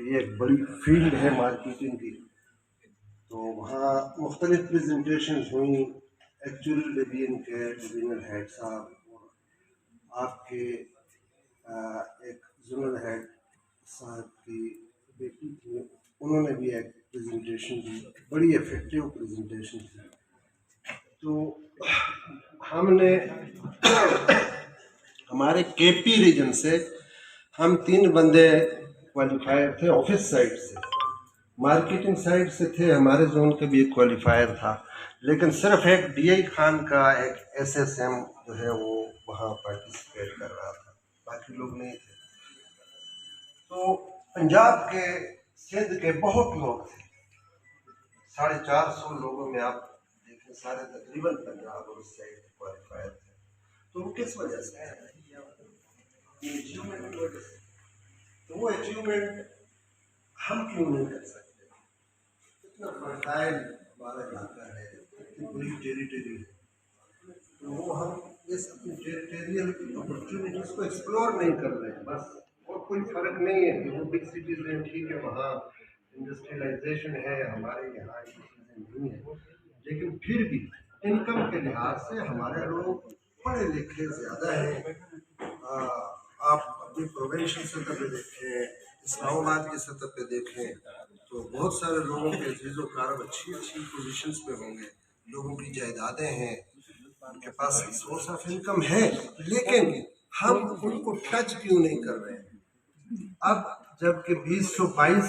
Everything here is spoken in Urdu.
کہ یہ ایک بڑی فیلڈ ہے مارکیٹنگ کی، تو وہاں مختلف پریزنٹیشنز ہوئیں ایکچوئل ڈویژن کے ڈویژنل ہیڈ صاحب اور آپ کے ایک زونل ہیڈ صاحب کی بیٹی تھی، انہوں نے بھی ایک پریزنٹیشن دی، بڑی افیکٹو پریزنٹیشن تھی۔ تو ہم نے ہمارے کے پی ریجن سے ہم 3 بندے کوالیفائر تھے، آفس سائڈ سے، مارکیٹنگ سائڈ سے تھے، ہمارے زون کا بھی ایک کوالیفائر تھا، لیکن صرف ایک ڈی آئی خان کا ایک ایس ایس ایم جو ہے وہ وہاں پارٹیسپیٹ کر رہا تھا، باقی لوگ نہیں تھے۔ تو پنجاب کے سندھ کے بہت لوگ تھے، 450 لوگوں میں آپ دیکھیں سارے تقریباً پنجاب اور اس سائڈ کے کوالیفائر تھے۔ تو وہ کس وجہ سے ہے؟ اچیومنٹ کی وجہ سے۔ تو وہ اچیومنٹ ہم کیوں نہیں کر سکتے؟ اتنا فرٹائل ہمارا علاقہ ہے، اتنی بڑی ٹیریٹری ہے، تو وہ ہم اس اپنی ٹیریٹریل اپرچونیٹیز کو ایکسپلور نہیں کر رہے ہیں بس۔ اور کوئی فرق نہیں ہے کہ وہ بگ سٹیز میں ٹھیک ہے، وہاں انڈسٹریلائزیشن ہے، ہمارے یہاں یہ چیزیں نہیں ہیں، لیکن پھر بھی انکم کے لحاظ سے ہمارے لوگ پڑھے لکھے زیادہ ہیں۔ آپ اپنی پروونشل سطح پہ دیکھیں، اسلام آباد کی سطح پہ دیکھیں تو بہت سارے لوگوں کے عزیز و کارب اچھی پوزیشنز پہ ہوں گے، لوگوں کی جائیدادیں ہیں، ان کے پاس سورس آف انکم ہے، لیکن ہم ان کو ٹچ کیوں نہیں کر رہے ہیں؟ اب جب کہ 2022